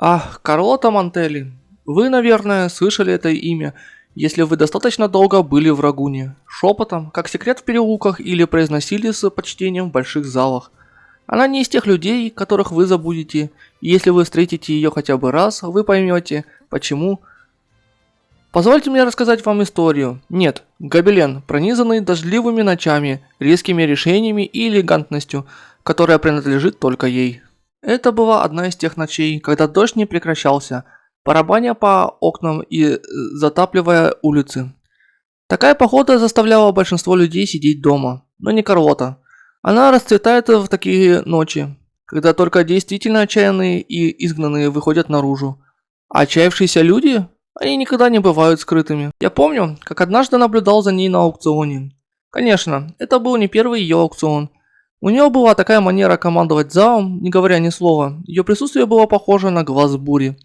Ах, Карлота Монтелли. Вы, наверное, слышали это имя, если вы достаточно долго были в Рагуне. Шепотом, как секрет в переулках или произносили с почтением в больших залах. Она не из тех людей, которых вы забудете, и если вы встретите ее хотя бы раз, вы поймете, почему. Позвольте мне рассказать вам историю. Нет, гобелен, пронизанный дождливыми ночами, резкими решениями и элегантностью, которая принадлежит только ей. Это была одна из тех ночей, когда дождь не прекращался, барабаня по окнам и затапливая улицы. Такая погода заставляла большинство людей сидеть дома, но не Карлота. Она расцветает в такие ночи, когда только действительно отчаянные и изгнанные выходят наружу. А отчаявшиеся люди, они никогда не бывают скрытыми. Я помню, как однажды наблюдал за ней на аукционе. Конечно, это был не первый ее аукцион. У нее была такая манера командовать залом, не говоря ни слова. Ее присутствие было похоже на глаз бури.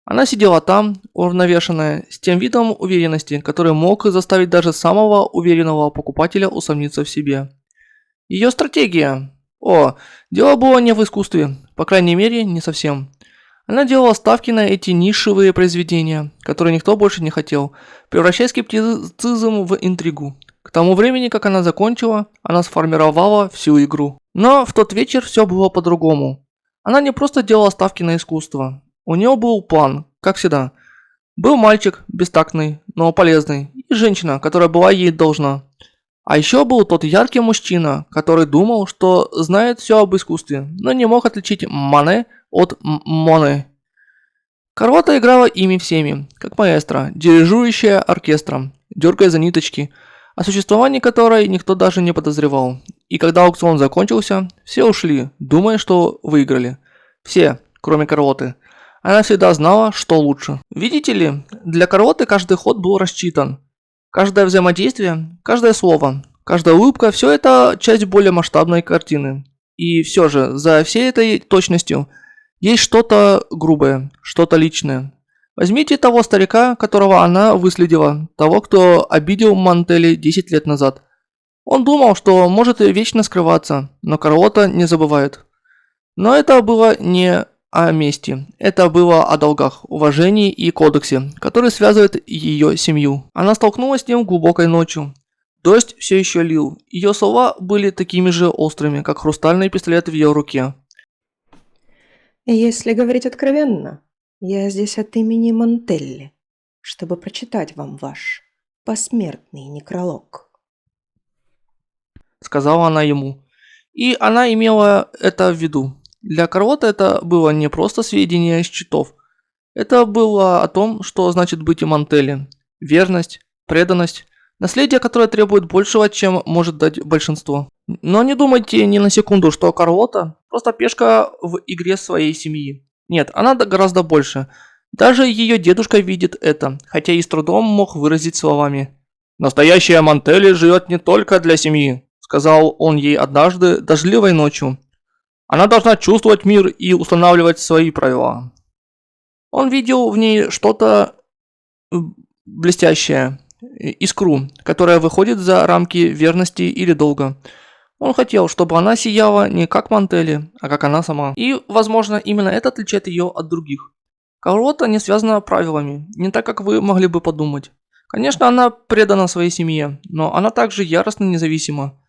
Она сидела там, уравновешенная, с тем видом уверенности, который мог заставить даже самого уверенного покупателя усомниться в себе. Ее стратегия. Дело было не в искусстве, по крайней мере, не совсем. Она делала ставки на эти нишевые произведения, которые никто больше не хотел, превращая скептицизм в интригу. К тому времени, как она закончила, она сформировала всю игру. Но в тот вечер все было по-другому. Она не просто делала ставки на искусство. У нее был план, как всегда. Был мальчик, бестактный, но полезный, и женщина, которая была ей должна. А еще был тот яркий мужчина, который думал, что знает все об искусстве, но не мог отличить Мане от Моне. Карлота играла ими всеми, как маэстро, дирижирующая оркестром, дергая за ниточки, о существовании которой никто даже не подозревал. И когда аукцион закончился, все ушли, думая, что выиграли. Все, кроме Карлоты. Она всегда знала, что лучше. Видите ли, для Карлоты каждый ход был рассчитан. Каждое взаимодействие, каждое слово, каждая улыбка – все это часть более масштабной картины. И все же, за всей этой точностью есть что-то грубое, что-то личное. Возьмите того старика, которого она выследила, того, кто обидел Монтелли 10 лет назад. Он думал, что может вечно скрываться, но Карлота не забывает. Но это было не о мести. Это было о долгах, уважении и кодексе, который связывает ее семью. Она столкнулась с ним глубокой ночью. Дождь все еще лил. Ее слова были такими же острыми, как хрустальный пистолет в ее руке. Если говорить откровенно, я здесь от имени Монтелли, чтобы прочитать вам ваш посмертный некролог. Сказала она ему. И она имела это в виду. Для Карлоты это было не просто сведения из счетов. Это было о том, что значит быть и Монтелли. Верность, преданность, наследие, которое требует большего, чем может дать большинство. Но не думайте ни на секунду, что Карлота просто пешка в игре своей семьи. Нет, она гораздо больше. Даже ее дедушка видит это, хотя и с трудом мог выразить словами. «Настоящая Монтелли живет не только для семьи», сказал он ей однажды дождливой ночью. «Она должна чувствовать мир и устанавливать свои правила». Он видел в ней что-то блестящее, искру, которая выходит за рамки верности или долга. Он хотел, чтобы она сияла не как Монтелли, а как она сама. И, возможно, именно это отличает ее от других. Карлота не связана правилами, не так, как вы могли бы подумать. Конечно, она предана своей семье, но она также яростно независима.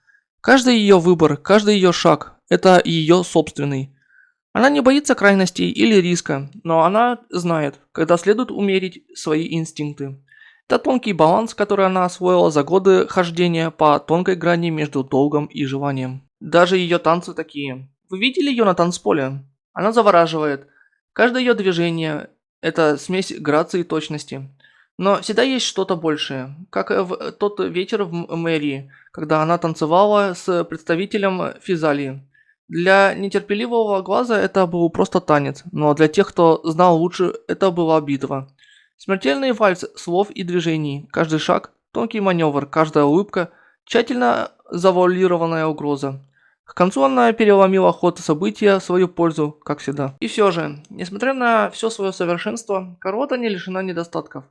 Каждый ее выбор, каждый ее шаг – это ее собственный. Она не боится крайностей или риска, но она знает, когда следует умерить свои инстинкты. Это тонкий баланс, который она освоила за годы хождения по тонкой грани между долгом и желанием. Даже ее танцы такие. Вы видели ее на танцполе? Она завораживает. Каждое ее движение – это смесь грации и точности. Но всегда есть что-то большее, как в тот вечер в мэрии, когда она танцевала с представителем Физалии. Для нетерпеливого глаза это был просто танец, но для тех, кто знал лучше, это была битва. Смертельный вальс слов и движений, каждый шаг, тонкий маневр, каждая улыбка, тщательно завуалированная угроза. К концу она переломила ход события в свою пользу, как всегда. И все же, несмотря на все свое совершенство, Карлота не лишена недостатков.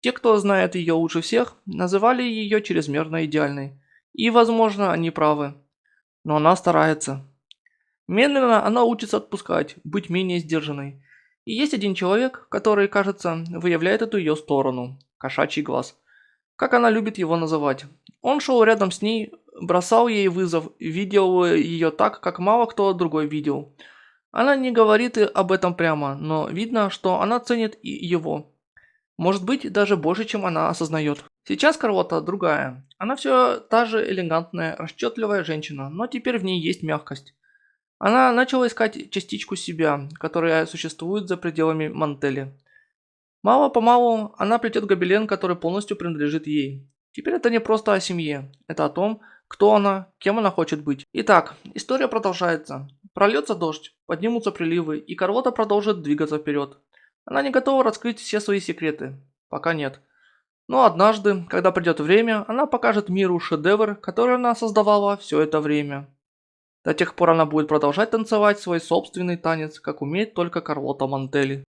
Те, кто знает ее лучше всех, называли ее чрезмерно идеальной. И, возможно, они правы. Но она старается. Медленно она учится отпускать, быть менее сдержанной. И есть один человек, который, кажется, выявляет эту ее сторону. Кошачий глаз. Как она любит его называть. Он шел рядом с ней, бросал ей вызов, видел ее так, как мало кто другой видел. Она не говорит об этом прямо, но видно, что она ценит и его. Может быть, даже больше, чем она осознает. Сейчас Карлота другая. Она все та же элегантная, расчетливая женщина, но теперь в ней есть мягкость. Она начала искать частичку себя, которая существует за пределами Мантели. Мало-помалу она плетет гобелен, который полностью принадлежит ей. Теперь это не просто о семье, это о том, кто она, кем она хочет быть. Итак, история продолжается. Прольется дождь, поднимутся приливы, и Карлота продолжит двигаться вперед. Она не готова раскрыть все свои секреты. Пока нет. Но однажды, когда придет время, она покажет миру шедевр, который она создавала все это время. До тех пор она будет продолжать танцевать свой собственный танец, как умеет только Карлота Мантели.